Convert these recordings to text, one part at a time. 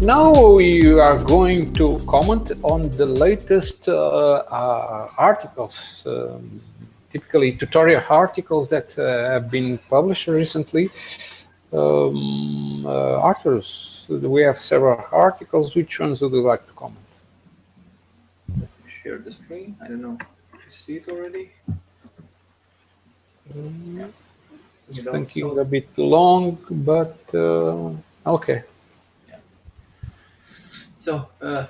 Now we are going to comment on the latest articles, typically tutorial articles that have been published recently. Arturs, we have several articles. Which ones would you like to comment? Share the screen. I don't know if you see it already. It's thinking a bit long, but okay. Yeah. So the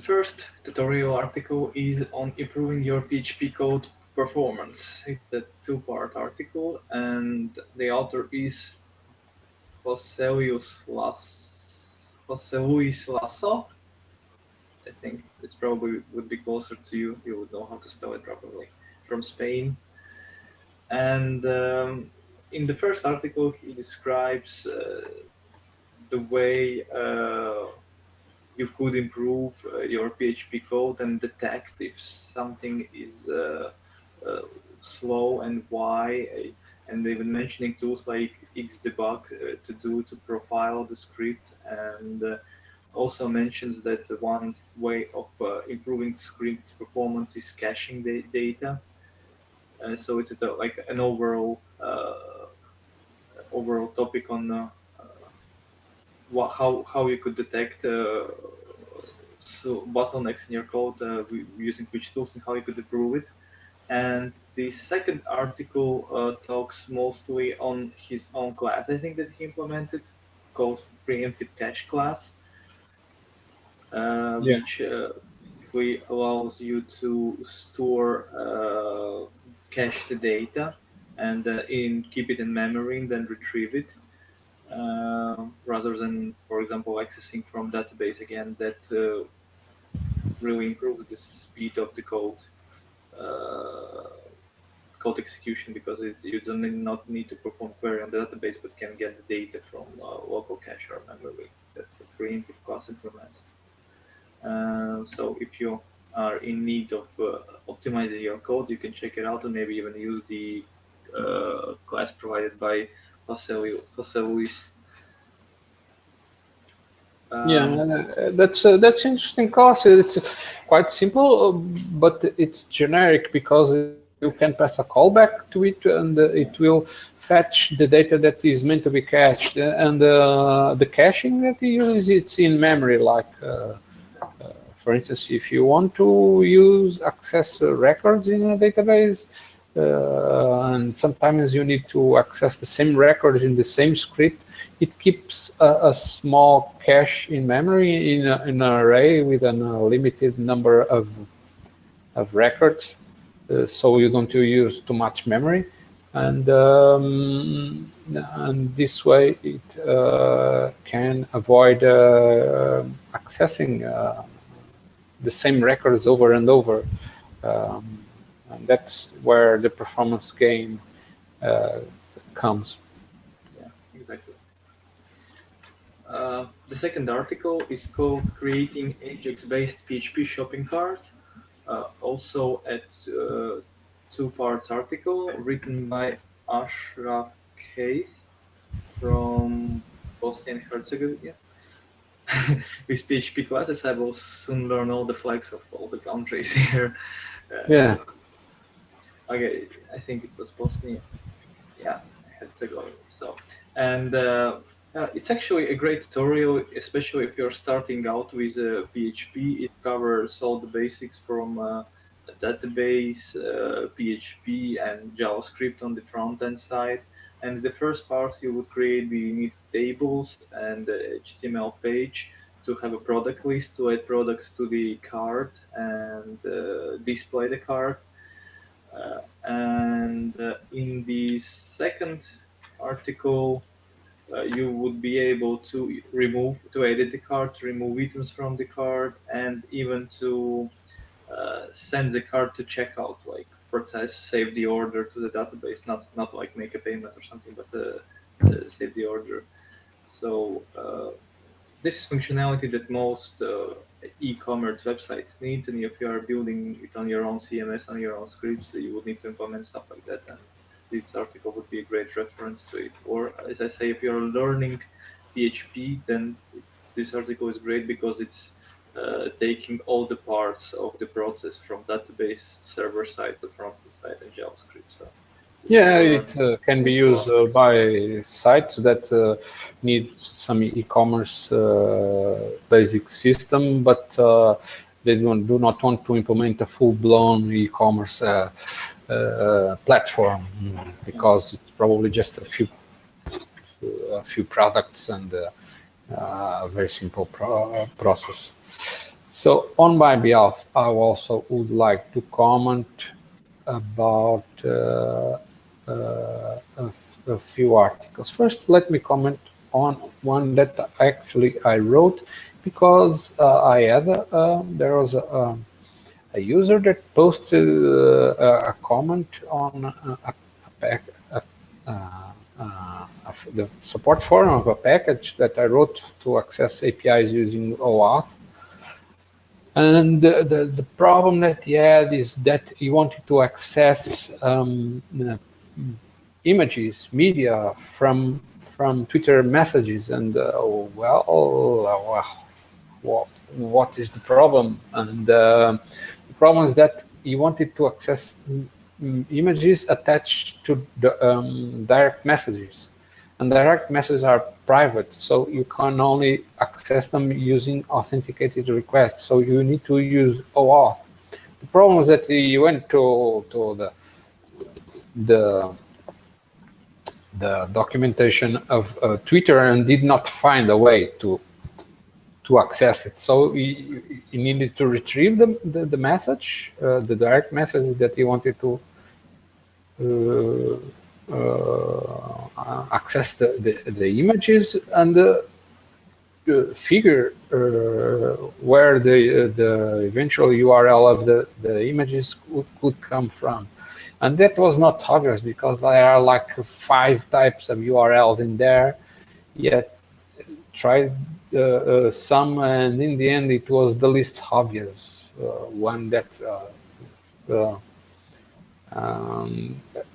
first tutorial article is on improving your PHP code performance. It's a two-part article, and the author is José Luis Lasso. I think it's probably would be closer to you. You would know how to spell it properly. From Spain. And in the first article, he describes the way you could improve your PHP code and detect if something is slow and why. And even mentioning tools like Xdebug to profile the script, and also mentions that one way of improving script performance is caching the data. So it's like an overall topic on how you could detect bottlenecks in your code using which tools and how you could improve it. And the second article talks mostly on his own class, I think, that he implemented, called preemptive cache class, which basically allows you to store cache the data and keep it in memory and then retrieve it, rather than, for example, accessing from database again. That really improves the speed of the code execution, because you do not need to perform query on the database, but can get the data from local cache or memory that the preemptive class implements. So if you are in need of optimizing your code, you can check it out and maybe even use the class provided by José Luis. That's interesting class. It's quite simple, but it's generic because you can pass a callback to it, and it will fetch the data that is meant to be cached. And the caching that you use, it's in memory. Like, for instance, if you want to access records in a database, and sometimes you need to access the same records in the same script, it keeps a small cache in memory in an array with a limited number of records, so you don't use too much memory, and this way it can avoid accessing the same records over and over. And that's where the performance gain comes. Yeah, exactly. The second article is called Creating Ajax-based PHP Shopping Cart. Also at two parts article written by Ashraf Keith from Bosnia and Herzegovina. With PHP classes, I will soon learn all the flags of all the countries here. Yeah. Okay, I think it was Bosnia. Yeah, Herzegovina. So, and it's actually a great tutorial, especially if you're starting out with PHP. It covers all the basics from a database, PHP, and JavaScript on the front-end side. And the first part, you would create the needed tables and HTML page to have a product list, to add products to the cart and display the cart. And in the second article, you would be able to edit the cart, to remove items from the cart, and even to send the cart to checkout, like process, save the order to the database, not like make a payment or something, but save the order. So this is functionality that most e-commerce websites need, and if you are building it on your own CMS, on your own scripts, you would need to implement stuff like that, and this article would be a great reference to it. Or, as I say, if you're learning PHP, then this article is great because it's taking all the parts of the process from database server side to front end side in JavaScript. So yeah, it can be used by sites that need some e-commerce basic system, but they do not want to implement a full-blown e-commerce platform, because it's probably just a few products and a very simple process. So on my behalf, I also would like to comment about a few articles. First, let me comment on one that actually I wrote, because there was a user that posted a comment on the support forum of a package that I wrote to access APIs using OAuth. And the problem that he had is that he wanted to access images, media from Twitter messages, and what is the problem? And the problem is that he wanted to access images attached to the direct messages, and direct messages are private, so you can only access them using authenticated requests. So you need to use OAuth. The problem is that he went to the documentation of Twitter and did not find a way to access it. So he needed to retrieve the message, the direct message that he wanted to access the images, and figure where the eventual URL of the images could come from. And that was not obvious, because there are like 5 types of URLs in there. Yet tried some, and in the end it was the least obvious one that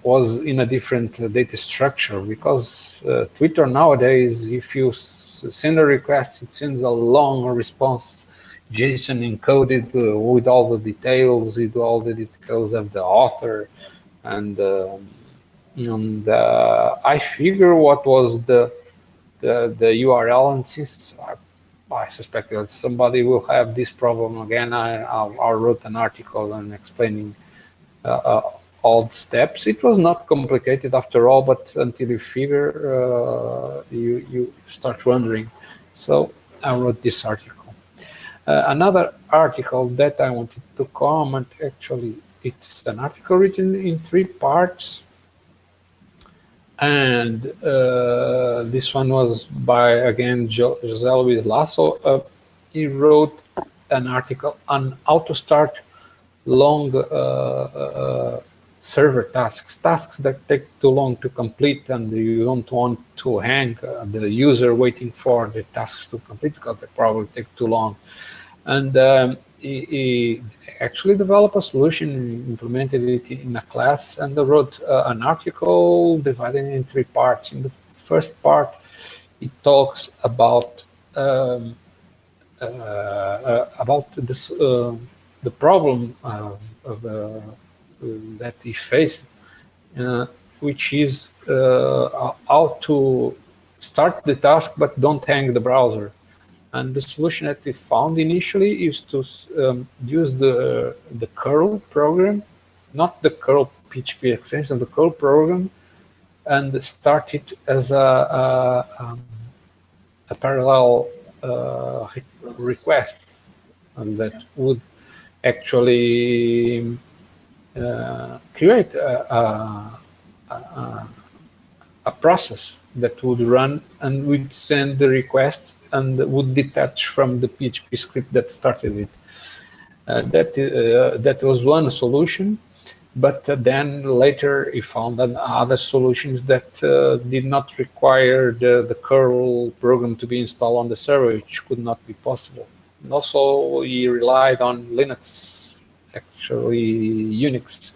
was in a different data structure, because Twitter nowadays, if you send a request, it sends a long response, JSON encoded with all the details, of the author, and I figure what was the URL, and since I suspect that somebody will have this problem again, I wrote an article and explaining all the steps. It was not complicated after all, but until you figure, you start wondering. So I wrote this article. Another article that I wanted to comment, actually, it's an article written in 3 parts. And this one was by, again, José Luis Lasso. He wrote an article on how to start long server tasks that take too long to complete, and you don't want to hang the user waiting for the tasks to complete, because they probably take too long. And he actually developed a solution, implemented it in a class, and wrote an article divided in 3 parts. In the first part, it talks about this, the problem that he faced, which is how to start the task but don't hang the browser. And the solution that we found initially is to use the curl program, not the curl PHP extension, the curl program, and start it as a parallel request, and that would actually create a process that would run and would send the request and would detach from the PHP script that started it. That was one solution, but then later he found other solutions that did not require the curl program to be installed on the server, which could not be possible. And also he relied on Linux, actually Unix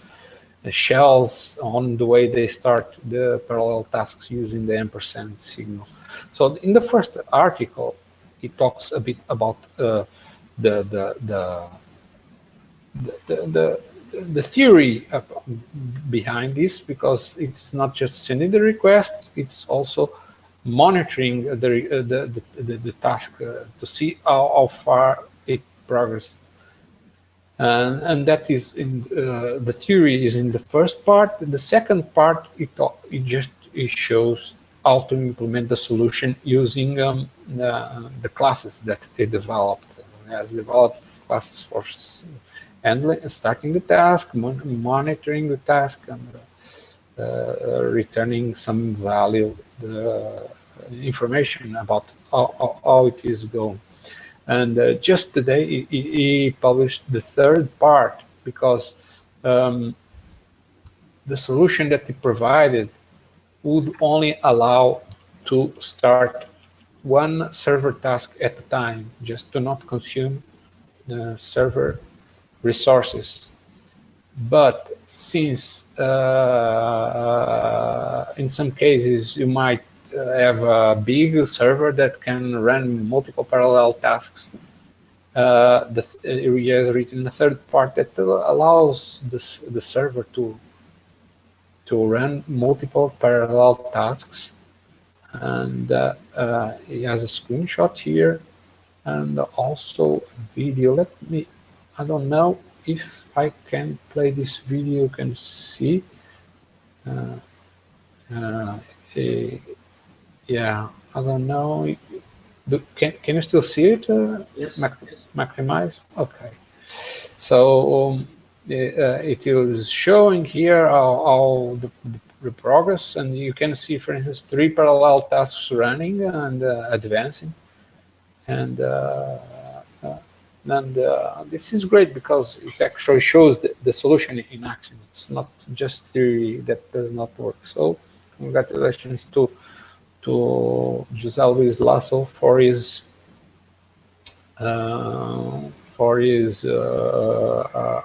shells, on the way they start the parallel tasks using the ampersand signal. So in the first article, it talks a bit about the theory behind this, because it's not just sending the request, it's also monitoring the task to see how far it progressed. And that is in the theory is in the first part. In the second part, it shows how to implement the solution using the classes that they developed. It has developed classes for handling, starting the task, monitoring the task, and returning some value, information about how it is going. And just today, he published the third part, because the solution that he provided would only allow to start one server task at a time, just to not consume the server resources. But since in some cases you might have a big server that can run multiple parallel tasks, he has written a third part that allows the server to run multiple parallel tasks. And he has a screenshot here and also a video. I don't know if I can play this video. You can see. Yeah, I don't know. Can you still see it? Yes. Maximize? Okay. So it is showing here how the progress, and you can see, for instance, 3 parallel tasks running and advancing. And this is great because it actually shows the solution in action. It's not just theory that does not work. So congratulations to José Luis Lasso for his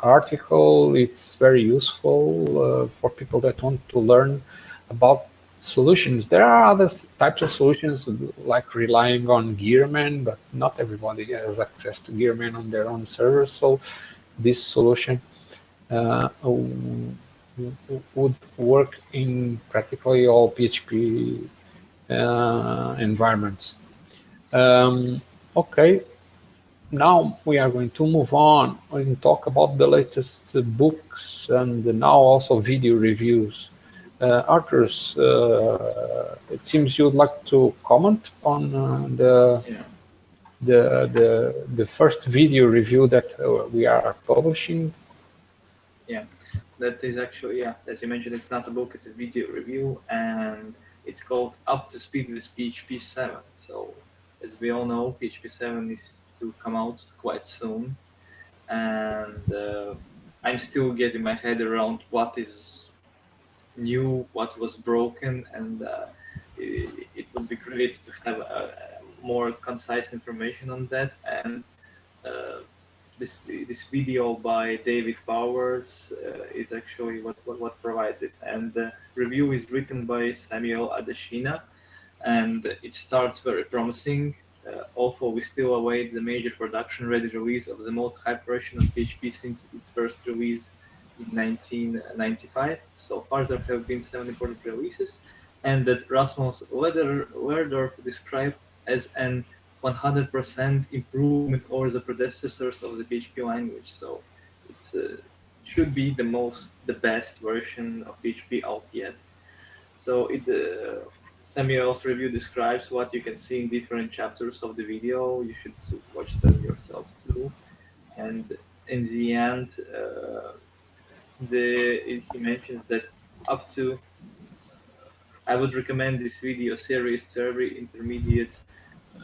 article. It's very useful for people that want to learn about solutions. There are other types of solutions, like relying on Gearman, but not everybody has access to Gearman on their own servers. So this solution would work in practically all PHP environments. Okay. Now we are going to move on and talk about the latest books and now also video reviews. Arturs, it seems you'd like to comment on the first video review that we are publishing. Yeah, that is actually, as you mentioned, it's not a book, it's a video review, and it's called Up to Speed with PHP 7. So as we all know, PHP 7 is to come out quite soon, and I'm still getting my head around what is new, what was broken, and it would be great to have more concise information on that. And this video by David Powers is actually what provides it. And the review is written by Samuel Adeshina, and it starts very promising. Although we still await the major production-ready release of the most hyped version of PHP since its first release in 1995. So far, there have been 7 important releases, and that Rasmus Lerdorf described as an 100% improvement over the predecessors of the PHP language. So it should be the best version of PHP out yet. So Samuel's review describes what you can see in different chapters of the video. You should watch them yourself too. And in the end, he mentions that I would recommend this video series to every intermediate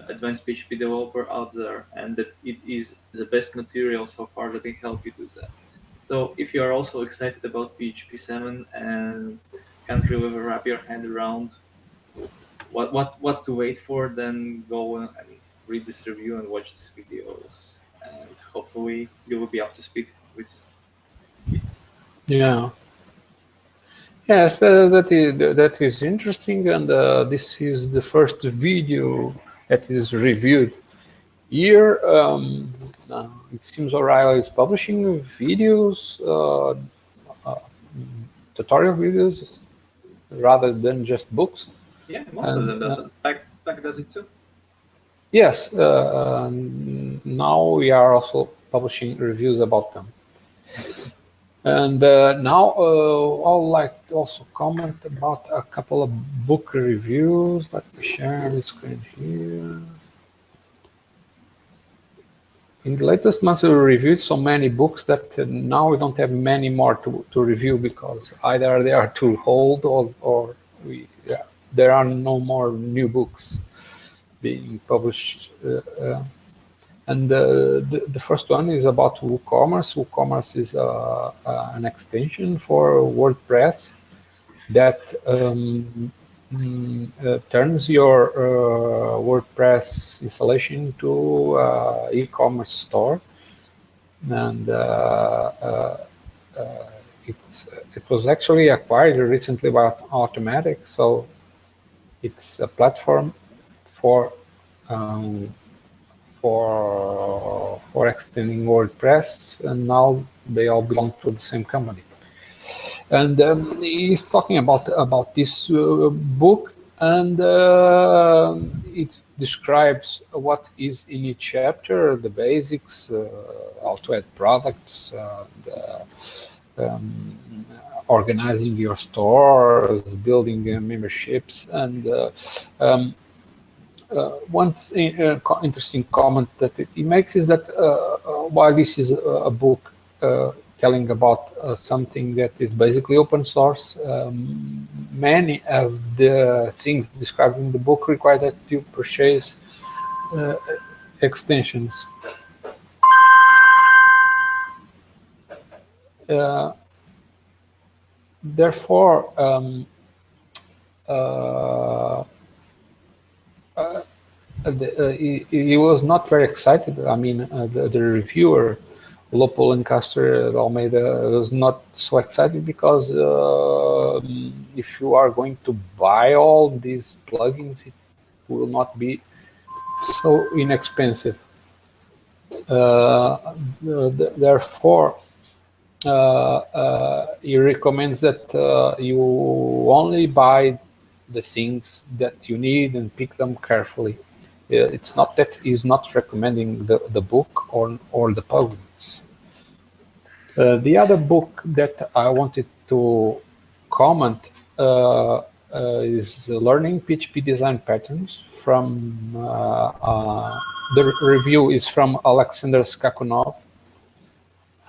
advanced PHP developer out there, and that it is the best material so far that can help you do that. So if you are also excited about PHP 7 and can't really wrap your hand around what to wait for, then go and read this review and watch these videos, and hopefully you will be up to speed with it. Yeah. Yes, that is interesting, and this is the first video that is reviewed. year. It seems O'Reilly is publishing videos, tutorial videos, rather than just books. Yeah, most of them does it. Pack does it too. Yes, now we are also publishing reviews about them. And now I'd like to also comment about a couple of book reviews. Let me share the screen here. In the latest months, we reviewed so many books that now we don't have many more to review, because either they are too old or there are no more new books being published. And the first one is about WooCommerce. WooCommerce is an extension for WordPress that turns your WordPress installation into e-commerce store, and it was actually acquired recently by Automatic, so it's a platform for extending WordPress, and now they all belong to the same company. And he's talking about this book, and it describes what is in each chapter, the basics, how to add products, organizing your stores, building memberships, and one thing, interesting comment that he makes is that while this is a book telling about something that is basically open source, many of the things described in the book require that you purchase extensions. Therefore, he was not very excited. I mean, the reviewer, Lopo Lancaster Almeida, was not so excited because if you are going to buy all these plugins, it will not be so inexpensive. Therefore, he recommends that you only buy the things that you need and pick them carefully. It's not that he's not recommending the book or the plugins. The other book that I wanted to comment is Learning PHP Design Patterns. From the review is from Alexander Skakunov,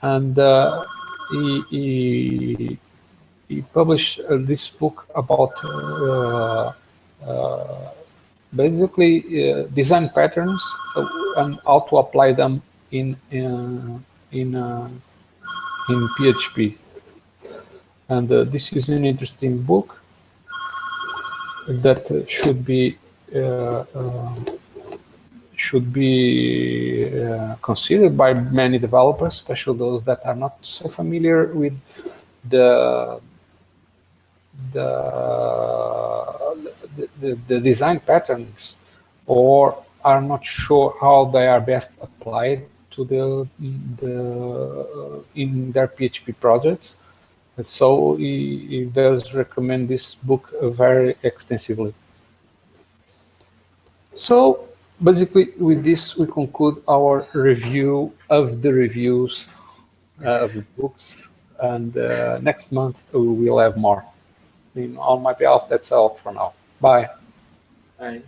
and he published this book about basically design patterns and how to apply them in PHP. And this is an interesting book that should be considered by many developers, especially those that are not so familiar with the design patterns, or are not sure how they are best applied to in their PHP projects. And so he does recommend this book very extensively. So basically, with this, we conclude our review of the reviews of the books, and next month we will have more. On my behalf, that's all for now. Bye. Bye.